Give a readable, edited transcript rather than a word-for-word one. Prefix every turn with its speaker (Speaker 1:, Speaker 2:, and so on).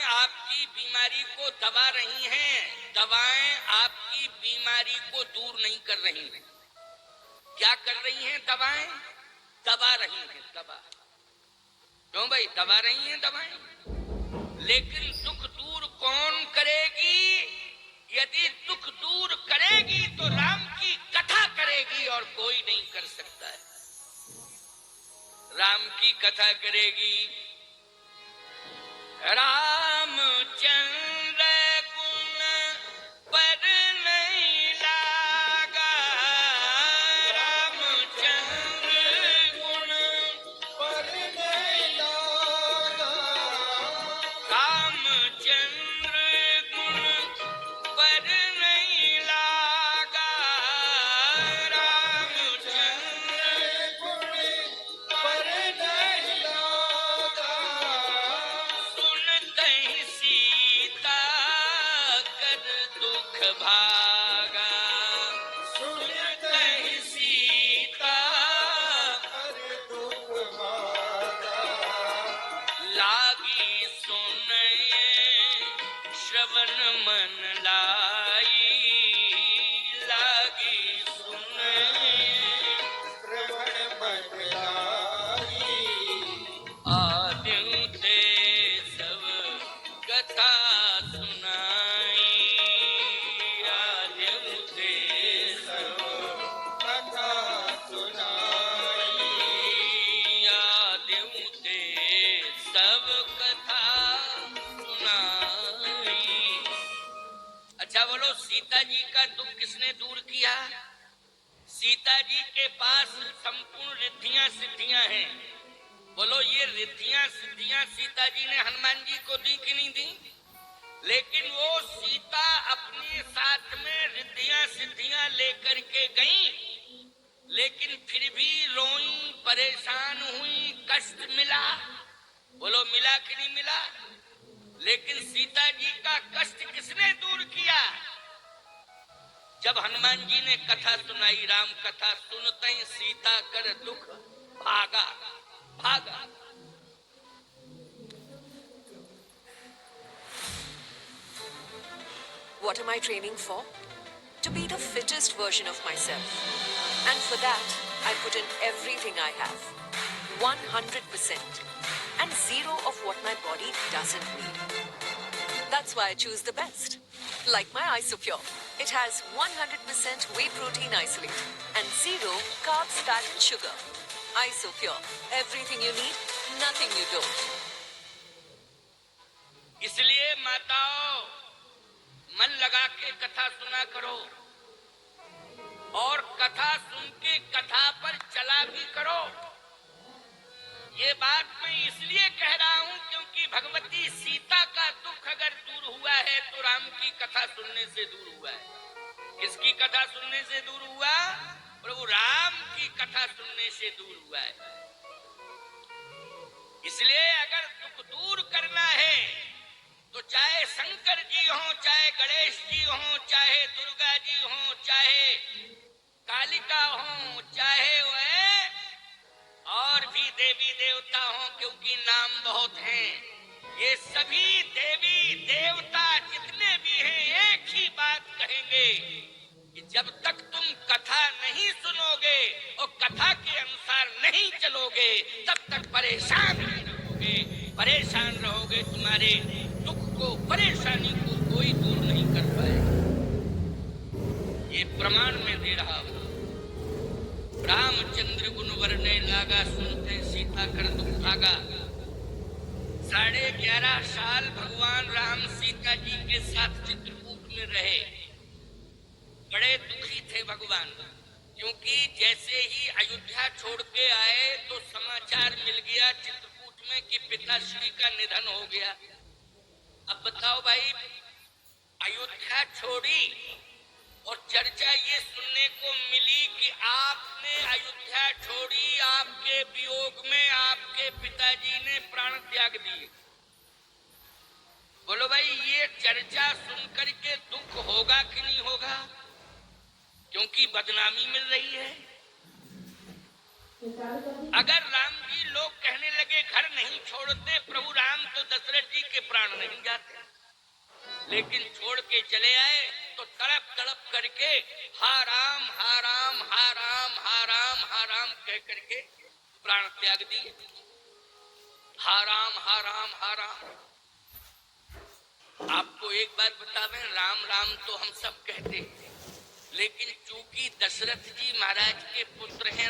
Speaker 1: आपकी बीमारी को दबा रही हैं, दवाएं आपकी बीमारी को दूर नहीं कर रही हैं। क्या कर रही हैं दवाएं? दबा रही हैं, दबा। क्यों भाई? दबा रही हैं दवाएं। लेकिन दुख दूर कौन करेगी? यदि दुख दूर करेगी तो राम की कथा करेगी और कोई नहीं कर सकता है। राम की कथा करेगी। रामचंद्र गुण पर नहीं लागा, रामचंद्र गुण पर नहीं लागा, रामचंद्र गुण पर नहीं लागा, रामचंद्र गुण पर नहीं लागा। सीता कर दुख भागा, सुनते सीता कर दुख भागा। लागी सुने श्रवण मन लाई, लागी सुने श्रवण मन लाई। आद्यों ते सब कथा सुनाई, आद्यों ते सब कथा सुनाई, आद्यों ते सब कथा सुनाई। अच्छा बोलो, सीता जी का दुख किसने दूर किया? सीता जी के पास संपूर्ण रिद्धियां सिद्धियां हैं। बोलो, ये रिद्धियां सिद्धियां सीता जी ने हनुमान जी को दी कि नहीं दी? लेकिन वो सीता अपने साथ में रिद्धियां सिद्धियां लेकर के गई, लेकिन फिर भी रोई, परेशान हुई, कष्ट मिला। बोलो, मिला कि नहीं मिला? लेकिन सीता जी का कष्ट किसने दूर किया? जब हनुमान जी ने कथा सुनाई, राम कथा, सुनते ही सीता कर दुख भागा, भागा।
Speaker 2: What am I training for? To be the fittest version of myself. And for that, I put in everything I have. 100%. And zero of what my body doesn't need. That's why I choose the best. Like my Isopure. It has 100% whey protein isolate and zero carbs, fat and sugar. Isopure. Everything you need, nothing you don't.
Speaker 1: इसलिए माताओं, मन लगा के कथा सुना करो और कथा सुन के कथा पर चला भी करो। ये बात मैं इसलिए कह रहा हूं क्योंकि भगवती सीता का दुख अगर दूर हुआ है तो राम की कथा सुनने से दूर हुआ है। किसकी कथा सुनने से दूर हुआ? प्रभु राम की कथा सुनने से दूर हुआ है। इसलिए अगर दुख दूर करना है तो चाहे शंकर जी हो, चाहे गणेश जी हो, चाहे दुर्गा जी हो, चाहे कालिका हो, चाहे वह और भी देवी देवता हो, क्योंकि नाम बहुत हैं। ये सभी देवी देवता जितने भी हैं एक ही बात कहेंगे कि जब तक तुम कथा नहीं सुनोगे और कथा के अनुसार नहीं चलोगे तब तक परेशान रहोगे, परेशान रहोगे। तुम्हारे दुख को, परेशानी को कोई दूर नहीं कर पाएगा। ये प्रमाण मैं दे रहा हूं। रामचंद्र गुण वरने लागा, सुनते सीता कर दुख भागा। 11.5 साल भगवान राम सीता जी के साथ चित्रकूट में रहे। बड़े दुखी थे भगवान, क्योंकि जैसे ही अयोध्या छोड़ के आए तो समाचार मिल गया चित्रकूट में कि पिताश्री का निधन हो गया। अब बताओ भाई, अयोध्या छोड़ी और चर्चा ये सुनने को मिली कि आपने अयोध्या छोड़ी, आपके वियोग में आपके पिताजी ने प्राण त्याग दिए। बोलो भाई, ये चर्चा सुनकर के दुख होगा कि नहीं होगा? क्योंकि बदनामी मिल रही है। अगर राम जी लोग कहने लगे घर नहीं छोड़ते प्रभु राम तो दशरथ जी के प्राण नहीं जाते, लेकिन छोड़ के चले आए तो तड़प तड़प करके हा राम हा राम हा राम हा राम हा राम कह करके प्राण त्याग दिए। हा राम हा राम हा राम। आपको एक बात बतावें, राम राम तो हम सब कहते हैं, लेकिन चूंकि दशरथ जी महाराज के पुत्र हैं,